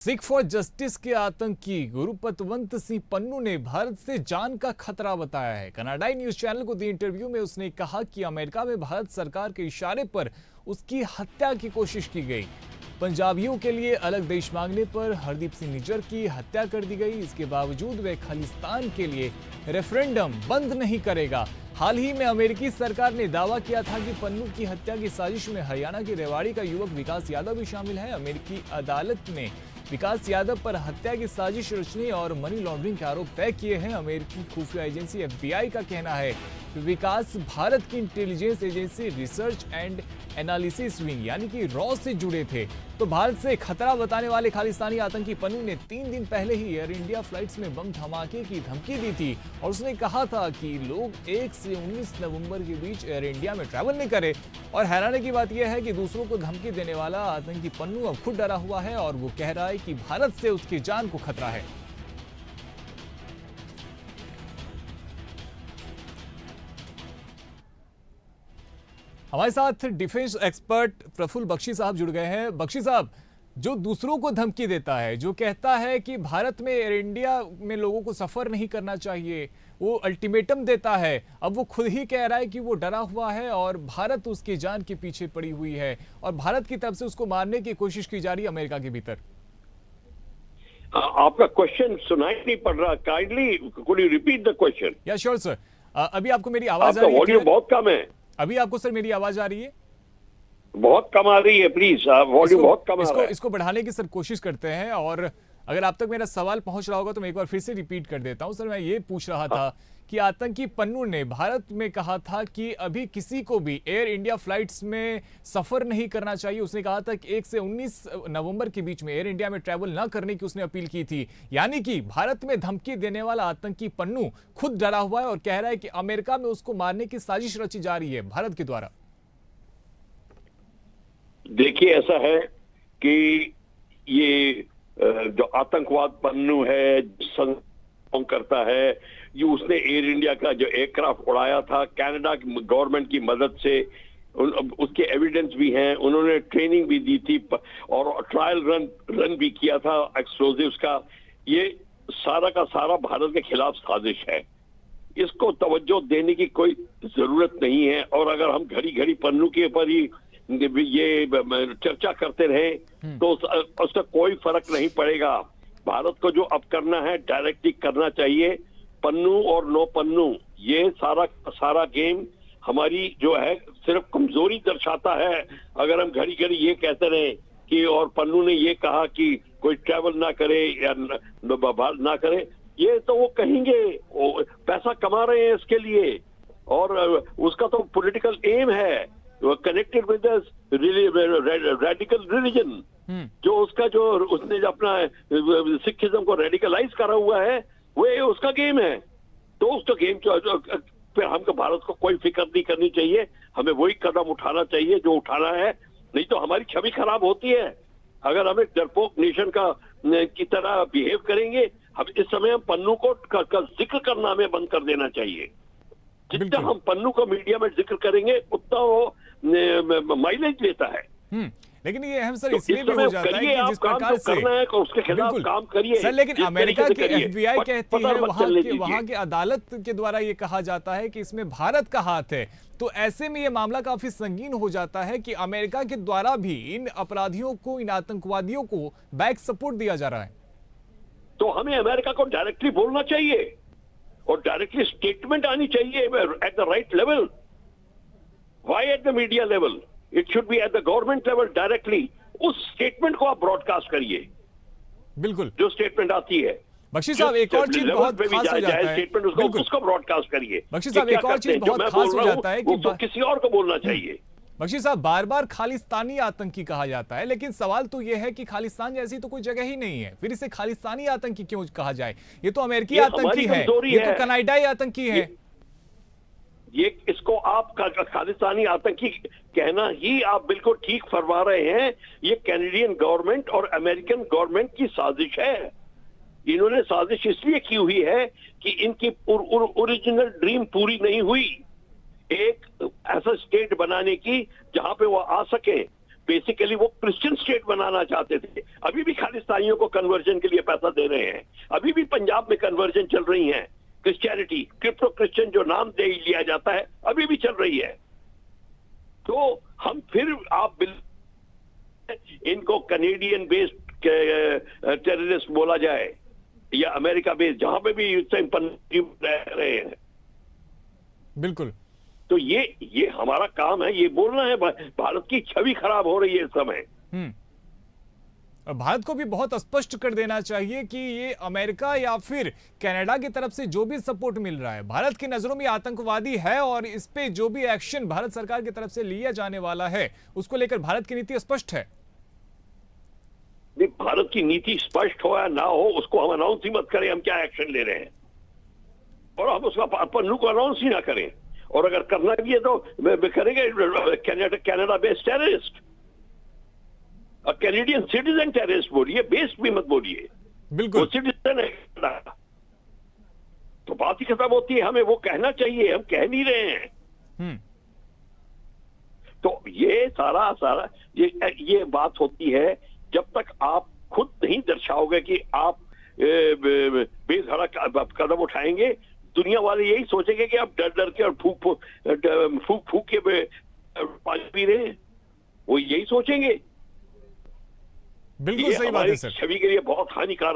Sikh for justice के आतंकी गुरुपतवंत सिंह पन्नू ने भारत से जान का खतरा बताया है। कनाडाई न्यूज चैनल को दी इंटरव्यू में उसने कहा कि अमेरिका में भारत सरकार के इशारे पर उसकी हत्या की कोशिश की गई। पंजाबियों के लिए अलग देश मांगने पर हरदीप सिंह निज्जर की हत्या कर दी गई। इसके बावजूद वह खालिस्तान के लिए रेफरेंडम बंद नहीं करेगा। हाल ही में अमेरिकी सरकार ने दावा किया था कि पन्नू की हत्या की साजिश में हरियाणा के रेवाड़ी का युवक विकास यादव भी शामिल है। अमेरिकी अदालत ने विकास यादव पर हत्या की साजिश रचने और मनी लॉन्ड्रिंग के आरोप तय किए हैं। अमेरिकी खुफिया एजेंसी FBI का कहना है कि विकास भारत की intelligence agency research and analysis wing यानी कि रॉ से जुड़े थे। तो भारत से खतरा बताने वाले खालिस्तानी आतंकी पन्नू ने 3 दिन पहले ही एयर इंडिया फ्लाइट्स में बम धमाके की धमकी दी थी और उसने कहा था कि लोग 1 से 19 नवंबर के बीच एयर इंडिया में ट्रैवल नहीं करें। और हैरानी की बात यह है कि दूसरों को धमकी देने वाला आतंकी पन्नू अब खुद डरा हुआ है और वो कह रहा है कि भारत से उसकी जान को खतरा है। हमारे साथ डिफेंस एक्सपर्ट प्रफुल्ल बख्शी साहब जुड़ गए हैं। बख्शी साहब, जो दूसरों को धमकी देता है, जो कहता है कि भारत में एयर इंडिया में लोगों को सफर नहीं करना चाहिए, वो अल्टीमेटम देता है, अब वो खुद ही कह रहा है कि वो डरा हुआ है और भारत उसकी जान के पीछे पड़ी हुई है और भारत की तरफ से उसको मारने की कोशिश की जा रही है अमेरिका के भीतर। आपका क्वेश्चन सुनाई नहीं पड़ रहा, kindly could you repeat the question? या श्योर सर। अभी आपको मेरी आवाज आ रही है? वॉल्यूम बहुत कम है। अभी आपको सर मेरी आवाज आ रही है? बहुत कम आ रही है, प्लीज वॉल्यूम बहुत कम आ रहा है। इसको बढ़ाने की सर कोशिश करते हैं और अगर आप तक मेरा सवाल पहुंच रहा होगा तो मैं एक बार फिर से रिपीट कर देता हूं। सर, मैं ये पूछ रहा था कि आतंकी पन्नू ने भारत में कहा था कि अभी किसी को भी एयर इंडिया फ्लाइट्स में सफर नहीं करना चाहिए। उसने कहा था कि 1 से 19 नवंबर के बीच में एयर इंडिया में ट्रैवल ना करने की उसने अपील की थी। यानी कि भारत में धमकी देने वाला आतंकी पन्नू खुद डरा हुआ है और कह रहा है कि अमेरिका में उसको मारने की साजिश रची जा रही है भारत के द्वारा। देखिए, ऐसा है कि ये जो आतंकवाद पन्नू है, करता है, ये उसने एयर इंडिया का जो एयरक्राफ्ट उड़ाया था कनाडा गवर्नमेंट की मदद से, उसके एविडेंस भी हैं। उन्होंने ट्रेनिंग भी दी थी और ट्रायल रन भी किया था एक्सप्लोजिव्स का। ये सारा का सारा भारत के खिलाफ साजिश है। इसको तवज्जो देने की कोई जरूरत नहीं है। और अगर हम घड़ी घड़ी पन्नू के ऊपर ही ये चर्चा करते रहे तो उसका कोई फर्क नहीं पड़ेगा। भारत को जो अब करना है डायरेक्टली करना चाहिए। पन्नू और नो पन्नू, ये सारा गेम हमारी जो है सिर्फ कमजोरी दर्शाता है। अगर हम घड़ी घड़ी ये कहते रहे कि और पन्नू ने ये कहा कि कोई ट्रैवल ना करे या ना करे, ये तो वो कहेंगे, वो पैसा कमा रहे हैं इसके लिए और उसका तो पॉलिटिकल एम है कनेक्टेड विद रेडिकल रिलीजन। जो उसका जो उसने जो अपना सिखिज्म को रेडिकलाइज करा हुआ है वो उसका गेम है। तो उसका गेम फिर हमको भारत को कोई फिक्र नहीं करनी चाहिए। हमें वही कदम उठाना चाहिए जो उठाना है, नहीं तो हमारी छवि खराब होती है। अगर हम एक डरपोक नेशन की तरह बिहेव करेंगे, हम इस समय हम पन्नू को जिक्र करना हमें बंद कर देना चाहिए। जितना हम पन्नू को मीडिया में जिक्र करेंगे उतना वो माइलेज देता है। लेकिन ये अहम सर इसलिए भी हो जाता है कि जिस प्रकार से करना है उसके खिलाफ काम करिए सर। लेकिन अमेरिका की FBI कहती है, वहां के अदालत के द्वारा ये कहा जाता है कि इसमें भारत का हाथ है। तो ऐसे में ये मामला काफी संगीन हो जाता है कि अमेरिका के द्वारा भी इन अपराधियों को, इन आतंकवादियों को बैक सपोर्ट दिया जा रहा है। तो हमें अमेरिका को डायरेक्टली बोलना चाहिए और डायरेक्टली स्टेटमेंट आनी चाहिए at the right level. Why at the media level? It should be at the government level directly. उस स्टेटमेंट को आप ब्रॉडकास्ट करिए। बिल्कुल, जो स्टेटमेंट आती है। बख्शी साहब, एक और चीज बहुत खास हो जाता है, स्टेटमेंट उसको ब्रॉडकास्ट करिए। बख्शी साहब, एक और चीज बहुत खास हो जाता है कि किसी और को बोलना चाहिए। बख्शी साहब, बार बार खालिस्तानी आतंकी कहा जाता है, लेकिन सवाल तो यह है कि खालिस्तान जैसी तो कोई जगह ही नहीं है, फिर इसे खालिस्तानी आतंकी क्यों कहा जाए? ये तो अमेरिकी आतंकी है, ये तो कनाडाई आतंकी है। ये इसको आप खालिस्तानी आतंकी कहना ही आप बिल्कुल ठीक फरमा रहे हैं। ये कैनेडियन गवर्नमेंट और अमेरिकन गवर्नमेंट की साजिश है। इन्होंने साजिश इसलिए की हुई है कि इनकी ओरिजिनल ड्रीम पूरी नहीं हुई, एक ऐसा स्टेट बनाने की जहां पे वो आ सके, बेसिकली वो क्रिश्चियन स्टेट बनाना चाहते थे। अभी भी खालिस्तानियों को कन्वर्जन के लिए पैसा दे रहे हैं, अभी भी पंजाब में कन्वर्जन चल रही है, क्रिश्चियनिटी क्रिप्टो क्रिश्चियन जो नाम दे लिया जाता है अभी भी चल रही है। तो हम फिर आप इनको कनेडियन बेस्ड टेररिस्ट बोला जाए या अमेरिका बेस्ड, जहां पे भी इस टाइम रह रहे हैं, बिल्कुल। तो ये हमारा काम है, ये बोलना है। भारत की छवि खराब हो रही है इस समय। भारत को भी बहुत स्पष्ट कर देना चाहिए कि ये अमेरिका या फिर कनाडा की तरफ से जो भी सपोर्ट मिल रहा है भारत की नजरों में आतंकवादी है, और इस पे जो भी एक्शन भारत सरकार की तरफ से लिया जाने वाला है उसको लेकर भारत की नीति स्पष्ट है। भारत की नीति स्पष्ट हो या ना हो, उसको हम अनाउंस ही मत करें हम क्या एक्शन ले रहे हैं, और हम उसका पन्नू को अनाउंस ही ना करें। और अगर करना भी है तो करेंगे Canada based terrorist, Canadian citizen terrorist बोलिए, बेस्ड भी मत बोलिए, बिल्कुल। वो सिटीजन है कनाडा, तो बात ही खत्म होती है। हमें वो कहना चाहिए, हम कह नहीं रहे हैं। तो ये सारा ये बात होती है जब तक आप खुद नहीं दर्शाओगे कि आप बेधड़क कदम उठाएंगे, दुनिया वाले यही सोचेंगे कि आप डर डर के और फूक के पानी पी रहे हैं, वो यही सोचेंगे। बिल्कुल सही बात है सर। छवि के लिए बहुत हानिकारक